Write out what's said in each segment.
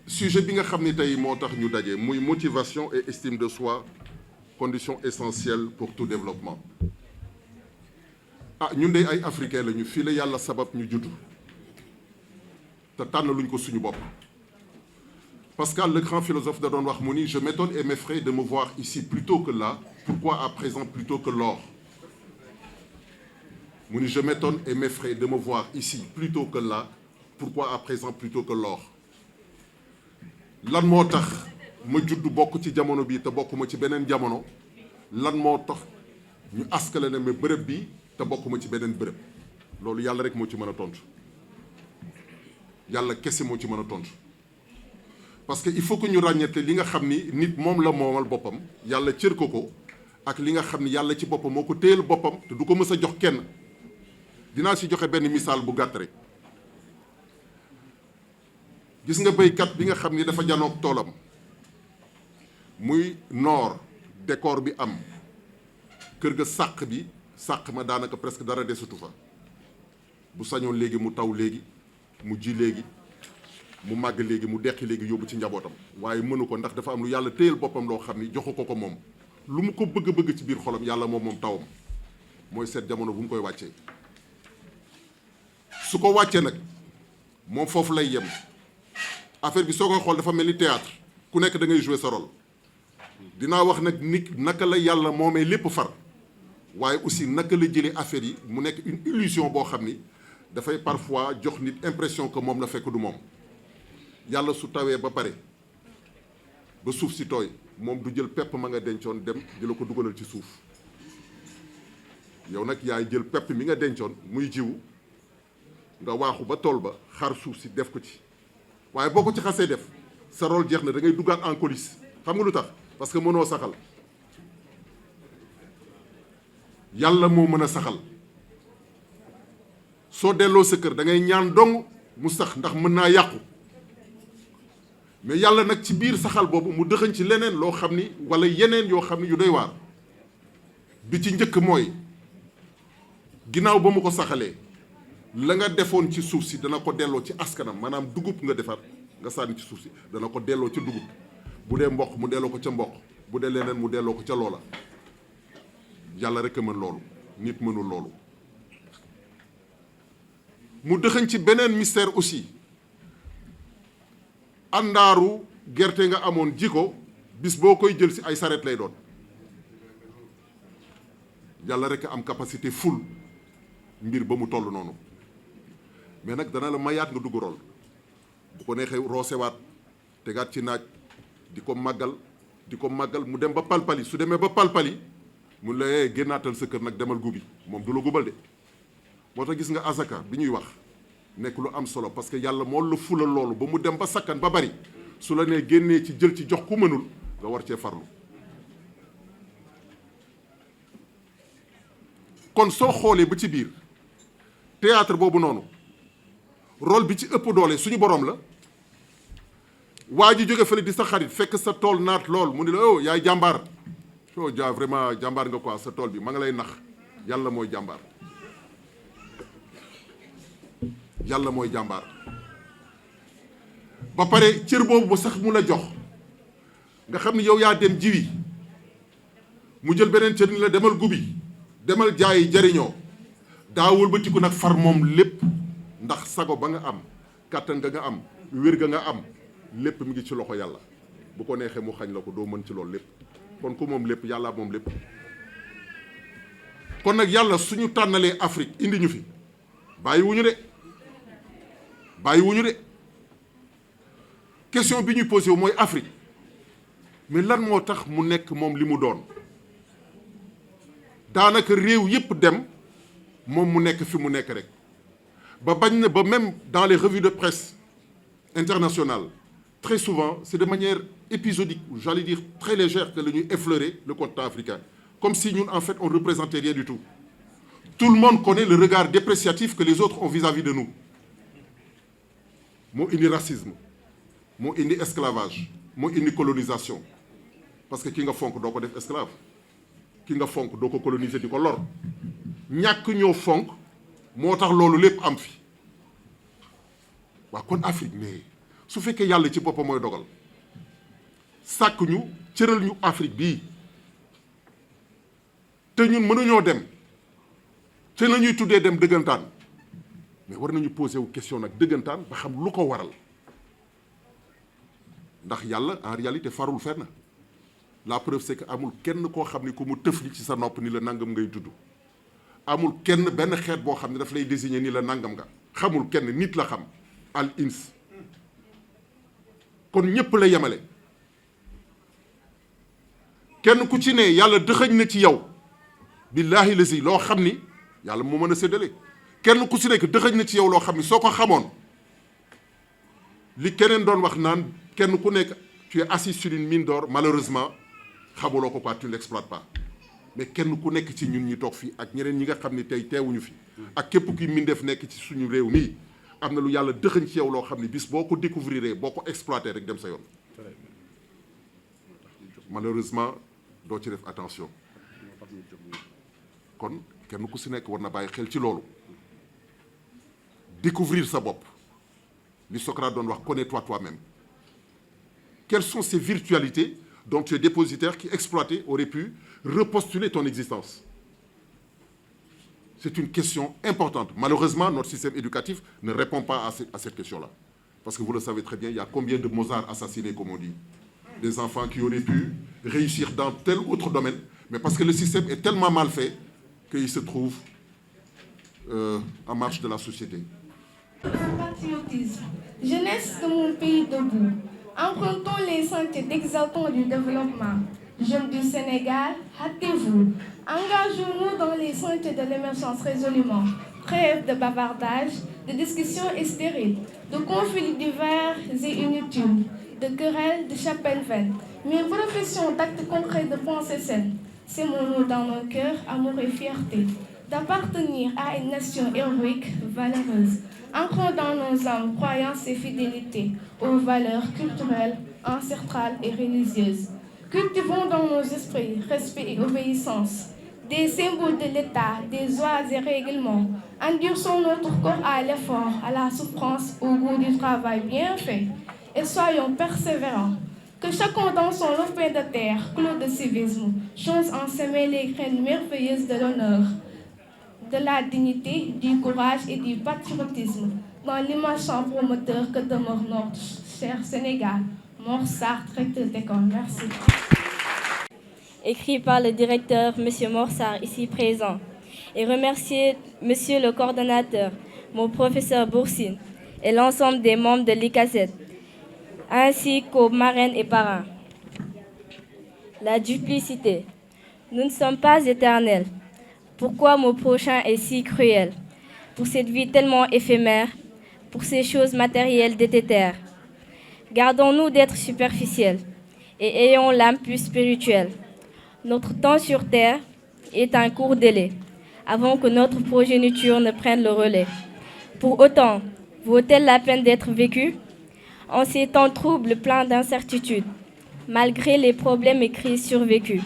sujet bi nga xam ni tey moo tax ñu daje muy motivation et estime de soi condition essentielle pour tout développement. ñun de ay africain lañu fii la yàlla sabab ñu judd te tànn luñ ko suñu bopp. Pascal le grand philosophe da doon wax mu ni je m'étonne et m'effraie de me voir ici plutôt que là, pourquoi à présent plutôt que lors. mu ni je m'étonne et m'effraie de me voir ici plutôt que là, pourquoi à présent plutôt que lors. lan moo tax ma judd bokk ci jamono bi te bokkuma ci beneen jamono, lan moo tax ñu askale ne ma bërëb bi te bokkuma ci beneen bërëb. loolu yàlla rek moo ci mën a tontu, yàlla kese moo ci mën a tontu. parce que il faut que ñu ràññeete li nga xam ni nit moom la moomal boppam yàlla cër ko ak li nga xam ni yàlla ci boppam moo ko téyel boppam te du ko mës a jox kenn. dinaa si joxe benn misaal bu gàtt rek. gis nga béykat bi nga xam ni dafa janoog toolam muy noor décor bi am kër ga sàq ma daanaka presque dara desatu fa. bu sañoon léegi mu taw léegi mu ji léegi mu màgg léegi mu deqi léegi yóbbu ci njabootam, waaye mënu ko ndax dafa am lu yàlla téyel boppam loo xam ni joxu ko moom. lu mu ko bëgg ci biir xolam yàlla moom tawam mooy seet jamono bu mu koy wàccee. su ko wàccee nag moom foofu lay yem. affaire bi soo koy xool dafa mel ni théâtre ku nekk da ngay jouer sa rôle. dinaa wax nag nit naka la yàlla moomee lépp far, waaye aussi naka la jëlee affaire yi mu nekk une illusion boo xam ni dafay parfois jox nit impression que moom la fekk du moom. yàlla su tawee ba pare ba suuf si tooy moom du jël pepp ma nga dencoon dem di la ko dugalal ci suuf. yow nag yaay jël pepp mi nga dencoon muy jiwu nga waaxu ba tool ba xar suuf si def ko ci. waaye boo ko ci xasee def sa rôle jeex na, da ngay duggaat en coulisse. xam nga lu tax? parce que mënoo saxal. yàlla moo mën a saxal. soo delloo sa kër da ngay ñaan dong mu sax ndax mën naa yàqu. mais yàlla nag ci biir saxal boobu mu dëxañ ci leneen loo xam ni wala yeneen yoo xam ni yu doy waar. bi ci njëkk mooy ginnaaw ba mu ko saxalee la nga defoon ci suuf si dana ko delloo ci askanam, maanaam dugub nga defar nga sànni ci suuf si dana ko delloo ca dugub. bu dee mboq mu delloo ko ca mboq, bu dee leneen mu delloo ko ca loola. yàlla rek a mën loolu, nit mënul loolu. mu dëxañ ci beneen mystère aussi. àndaaru gerte nga amoon ji ko bis boo koy jël si ay saret lay doon. yàlla rek a am capacité ful mbir ba mu toll noonu. mais nag dana la mayaat nga dugg rol bu ko neexee roosewaat tegaat ci naaj di ko màggal mu dem ba palpali. su demee ba palpali mu la génnaatal sa kër nag demal gubi, moom du la gubal de. moo tax gis nga azaka bi ñuy wax nekk lu am solo parce que yàlla moo la fulal loolu ba mu dem ba sakkan ba bari su la nee génnee ci jël ci jox ku mënul nga war cee farlu. kon soo xoolee ba ci biir théâtre boobu noonu rôle bi ci ëpp doole suñu borom la. waa ji jóge fële di sa xarit fekk sa tool naat lool mu ni la oh yaay jàmbaar oh vraiment jàmbaar nga quoi sa tool bi ma nga lay nax. yàlla mooy jàmbaar. yàlla mooy jàmbaar ba pare cër boobu ba sax mu la jox nga xam ni yow yaa dem jiwi mu jël beneen cër ni la demal gubi demal jaayi jariñoo daawul ba tiku nag far moom lépp ndax sago ba nga am kàttan nga am wér ga nga am lépp mi ngi ci loxo yàlla. bu ko neexee mu xañ la ko doo mën ci loolu lépp. kon ku moom lépp yàlla moom lépp. kon nag yàlla suñu tànnalee Afrique indi ñu fi bàyyiwuñu de question bi ñuy posé wu mooy Afrique mais lan moo tax mu nekk moom li mu doon daanaka réew yépp dem moom mu nekk fi mu nekk rek ba bañ na ba même dans les revues de presse internationales très souvent c'est de manière épisodique ou j'allais dire très légère que la ñuy effleurer le continent africain comme si ñun en fait on ne représentait rien du tout. Tout le monde connaît le regard dépréciatif que les autres ont vis-à-vis de nous. moo indi racisme moo indi esclavage moo indi colonisation parce que ki nga fonk doo ko def esclave ki nga fonk doo ko coloniser di ko lor ñàkk ñoo fonk moo tax loolu lépp am fi waaw kon Afrique mais su fekkee yàlla ci boppam mooy dogal sàkk ñu cëral ñu Afrique bii te ñun mënuñoo dem te la ñuy tuddee dem dëggantaan mais war nañu posé wu question nag dëggantaan ba xam lu ko waral ndax yàlla en réalité farul fenn la preuve c'est que amul kenn koo xam ni ku mu tëf li ci sa nopp ni la nangam ngay tudd amul kenn benn xeet boo xam ne daf lay désigner ni la nangam nga xamul kenn nit la xam al ins kon ñépp la yemale kenn ku ci ne yàlla dëxëñ na ci yow billaahi lazi loo xam ni yàlla moo mën a séddale kenn ku ci nekk dëxëñ na ci yow loo xam ni soo ko xamoon li keneen doon wax naan kenn ku nekk tu es assis sur une mine d'or malheureusement xamuloo ko pas tu ne l'exploites pas mais kenn ku nekk ci ñun ñi toog fii ak ñeneen ñi nga xam ni tey teewuñu fi ak képp kuy mindeef nekk ci suñu réew mii am na lu yàlla dëxëñ ci yow loo xam ni bis boo ko découvrir boo ko exploité rek dem sa yoon malheureusement doo ci def attention kon kenn ku si nekk war na bàyyi xel ci loolu découvrir sa bopp li Socrate doon wax connais-toi toi-même quelles sont ces virtualités dont tu es dépositaire qui exploitées auraient pu repostuler ton existence c'est une question importante malheureusement notre système éducatif ne répond pas à cette question-là parce que vous le savez très bien il y a combien de Mozart assassinés comme on dit des enfants qui auraient pu réussir dans tel ou autre domaine mais parce que le système est tellement mal fait qu'il se trouve en marge de la société. Patriotisme, jeunesse de mon pays debout, empruntons les sentiers d'exaltant du développement. Jeunes du Sénégal, hâtez-vous, engageons-nous dans les sentiers de l'émergence résolument. Trêve de bavardage, de discussions stériles, de conflits divers et inutiles, de querelles, de chapelles vaines, mais professions d'actes concrets de pensée saine. C'est mon nom dans nos cœurs, amour et fierté, d'appartenir à une nation héroïque, valeureuse, ancrant dans nos âmes croyances et fidélité aux valeurs culturelles, ancestrales et religieuses. Cultivons dans nos esprits respect et obéissance, des symboles de l'État, des lois et règlements. Endurçons notre corps à l'effort, à la souffrance, au goût du travail bien fait, et soyons persévérants. Que chacun dans son lopin de terre, clos de civisme, chose en semer les graines merveilleuses de l'honneur, de la dignité, du courage et du patriotisme, dans l'immense champ promoteur que demeure notre cher Sénégal. Mor Sarr, directeur d'école. Merci. Écrit par le directeur, M. Mor Sarr, ici présent, et remercier M. le coordonnateur, mon professeur Boursine, et l'ensemble des membres de l'ICASET, ainsi qu'aux marraines et parrains. La duplicité. Nous ne sommes pas éternels. Pourquoi mon prochain est si cruel? Pour cette vie tellement éphémère, pour ces choses matérielles dététères. Gardons-nous d'être superficiels et ayons l'âme plus spirituelle. Notre temps sur terre est un court délai avant que notre progéniture ne prenne le relais. Pour autant, vaut-elle la peine d'être vécue? En ces temps troubles pleins d'incertitudes, malgré les problèmes et crises survécues.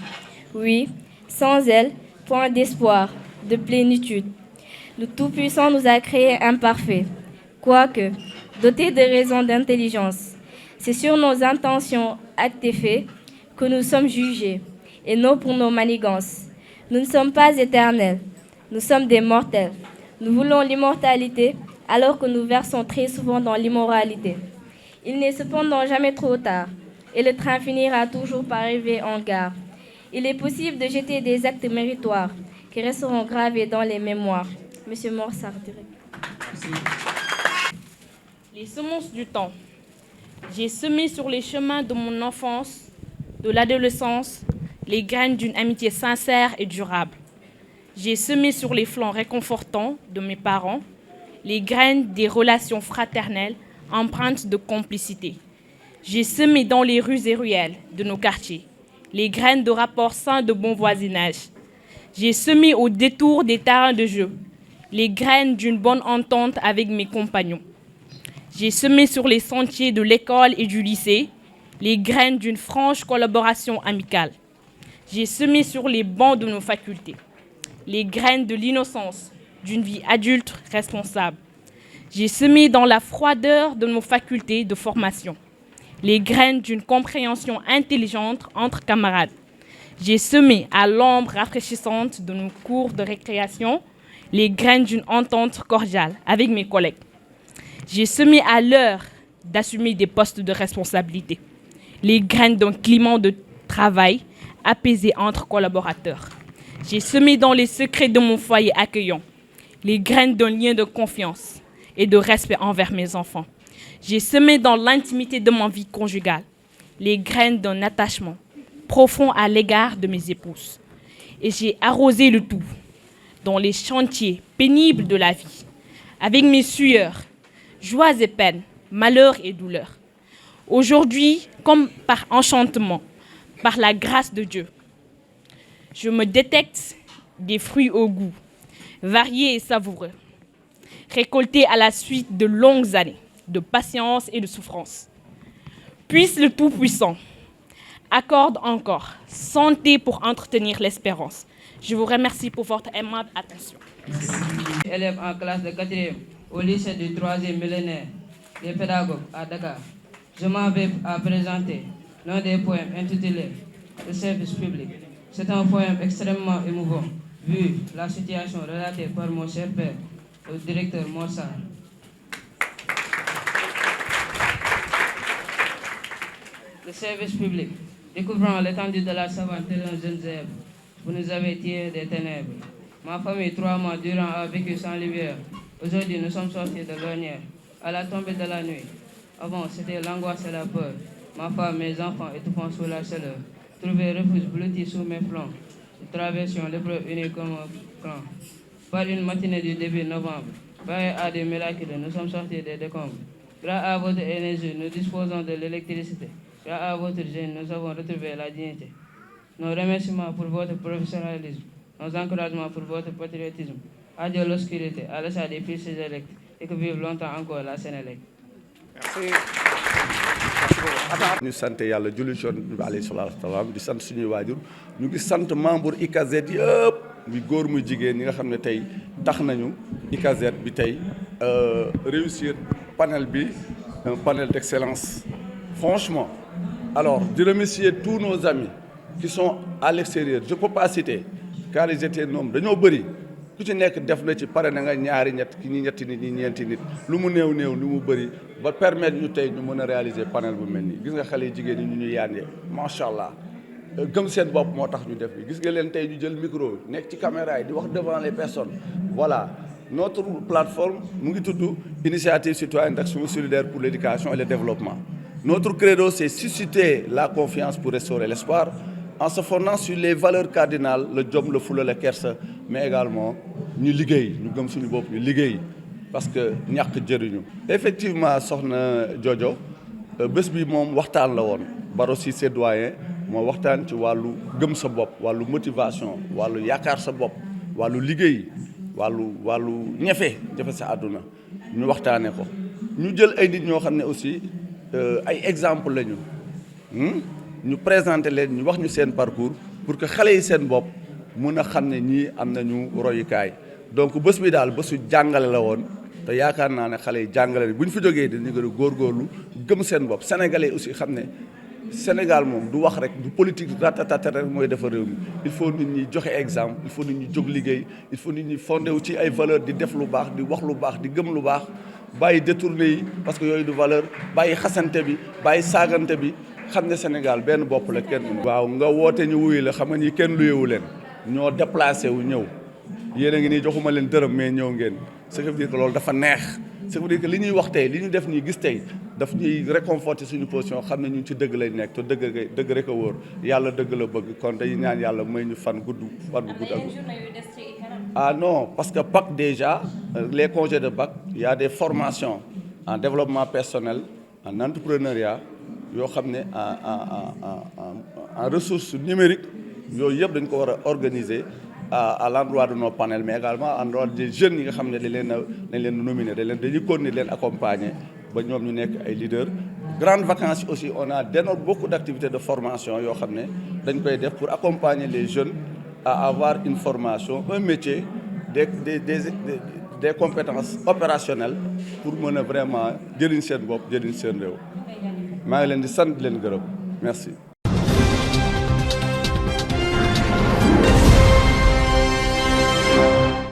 Oui, sans elle, point d'espoir, de plénitude. Le Tout-Puissant nous a créés imparfaits, quoique dotés de raisons d'intelligence. C'est sur nos intentions, actes et faits que nous sommes jugés, et non pour nos manigances. Nous ne sommes pas éternels, nous sommes des mortels. Nous voulons l'immortalité, alors que nous versons très souvent dans l'immoralité. Il n'est cependant jamais trop tard, et le train finira toujours par arriver en gare. Il est possible de jeter des actes méritoires qui resteront gravés dans les mémoires. Monsieur Mor Sarr, Les semences du temps. J'ai semé sur les chemins de mon enfance, de l'adolescence, les graines d'une amitié sincère et durable. J'ai semé sur les flancs réconfortants de mes parents les graines des relations fraternelles empreintes de complicité. J'ai semé dans les rues et ruelles de nos quartiers les graines de rapports sains de bon voisinage. J'ai semé au détour des terrains de jeu les graines d'une bonne entente avec mes compagnons. J'ai semé sur les sentiers de l'école et du lycée les graines d'une franche collaboration amicale. J'ai semé sur les bancs de nos facultés les graines de l'innocence d'une vie adulte responsable. J'ai semé dans la froideur de nos facultés de formation les graines d'une compréhension intelligente entre camarades. J'ai semé à l'ombre rafraîchissante de nos cours de récréation les graines d'une entente cordiale avec mes collègues. J'ai semé à l'heure d'assumer des postes de responsabilité les graines d'un climat de travail apaisé entre collaborateurs. J'ai semé dans les secrets de mon foyer accueillant les graines d'un lien de confiance et de respect envers mes enfants. J'ai semé dans l'intimité de ma vie conjugale les graines d'un attachement profond à l'égard de mes épouses. Et j'ai arrosé le tout dans les chantiers pénibles de la vie, avec mes sueurs, joies et peines, malheurs et douleurs. Aujourd'hui, comme par enchantement, par la grâce de Dieu, je me détecte des fruits au goût, variés et savoureux, récoltés à la suite de longues années de patience et de souffrance. Puisse le Tout-Puissant accorde encore santé pour entretenir l'espérance. Je vous remercie pour votre aimable attention. Élève en classe de 4e au lycée du 3e millénaire des pédagogues à Dakar, je m'en vais à présenter l'un des poèmes intitulés « Le service public ». C'est un poème extrêmement émouvant, vu la situation relatée par mon cher père, le directeur Mor Sarr. Le service public. Découvrant l'étendue de la savane tel un jeune zèbre, vous nous avez tirés des ténèbres. Ma famille, 3 mois durant, a vécu sans lumière. Aujourd'hui, nous sommes sortis de l'ornière. À la tombée de la nuit. Avant, c'était l'angoisse et la peur. Ma femme, mes enfants, étouffant sous la chaleur. Trouver refuge blotti sous mes flancs. Nous traversions l'épreuve unie comme un cran. Par une matinée du début novembre, pareil à des miracles, nous sommes sortis des décombres. Grâce à votre énergie, nous disposons de l'électricité. Grâce à votre génie, nous avons retrouvé la dignité. Nos remerciements pour votre professionnalisme, nos encouragements pour votre patriotisme. Adieu l'obscurité, à l'achat des fils élects, et que vive longtemps encore la Sénélec. Merci. ñu sant yàlla julli ci Yonent bi alayhi salaatu wa salaam di sant suñuy waajur ñu ngi sant membre ICAZ yëpp muy góor muy jigéen ñi nga xam ne tey tax nañu ICAZ bi tey réussir panel bi un panel d'excellence. Franchement, alors je remercie tous nos amis qui sont à l'extérieur. Je ne peux pas citer car ils étaient nombreux dañoo bëri ku ci nekk def na ci pare na nga ñaari ñett ki ñi ñetti nit ñi ñeenti nit lu mu néew lu mu bëri ba permettre ñu tey ñu mën a réaliser panel bu mel nii gis nga xale yi jigéen ñi ñu yaandee macha allah gëm seen bopp moo tax ñu def bi gis nga leen tey ñu jël micro nekk ci caméra yi di wax devant les personnes. Voilà, notre plateforme mu ngi tudd Initiative citoyenne d'action solidaire pour l'éducation et le développement. Notre credo, c'est susciter la confiance pour restaurer l'espoir en se fondant sur les valeurs cardinales, le jom, le fulla, le kersa, mais également ñu liggéey ñu gëm suñu bopp ñu liggéey parce que ñàkk jëriñu. Effectivement soxna Jojo bés bi moom waxtaan la woon Baro Cissé doyen moo waxtaan ci wàllu gëm sa bopp wàllu motivation wàllu yaakaar sa bopp wàllu liggéey wàllu ñefe sa àdduna ñu waxtaanee ko ñu jël ay nit ñoo xam ne aussi ay exemple lañu ñu présenter leen ñu wax ñu seen parcours pour que xale yi seen bopp mun a xam ne ñii am nañu royukaay donc bés bi daal bésu jàngale la woon te yaakaar naa ne xale yi jàngale bu ñu fi jógee dañu gën a góorgóorlu gëm seen bopp sénégalais aussi xam ne Sénégal moom du wax rek du politique ratatata rek mooy defar réew mi il faut nit ñi joxe exemple il faut nit ñi jóg liggéey il faut nit ñi fondé wu ci ay valeur di def lu baax di wax lu baax di gëm lu baax bàyyi détourné yi parce que yooyu du valeur bàyyi xasante bi bàyyi saagante bi xam ne Sénégal benn bopp la kenn waaw nga woote ñu wuyu la xam nga ni kenn luyewu leen ñoo déplacé wu ñëw yéen a ngi nii joxuma leen dërëm mais ñëw ngeen ce qui veut dire que loolu dafa neex ce qui veut dire que li ñuy wax tey li ñu def nii gis tey daf ñuy réconforter suñu position xam ne ñu ci dëgg lañ nekk te dëgg rek a wóor yàlla dëgg la bëgg kon dañuy ñaan yàlla may ñu fan bu gudd ak ah non parce que bac déjà les congés de bac il y a des formations en développement personnel en entrepreneuriat yoo xam ne en ressources numériques yooyu yëpp dañ ko war a organiser à l'endroit de nos panels mais également à l'endroit des jeunes yi nga xam ne dañ leen nominer dañuy continuer leen accompagner ba ñoom ñu nekk ay leaders. Grandes vacances aussi on a beaucoup d'activités de formation yoo xam ne dañ koy def pour accompagner les jeunes à avoir une formation un métier des compétences opérationnelles pour mën a vraiment jëriñ seen bopp jëriñ seen réew maa ngi leen di sant di leen gërëm merci.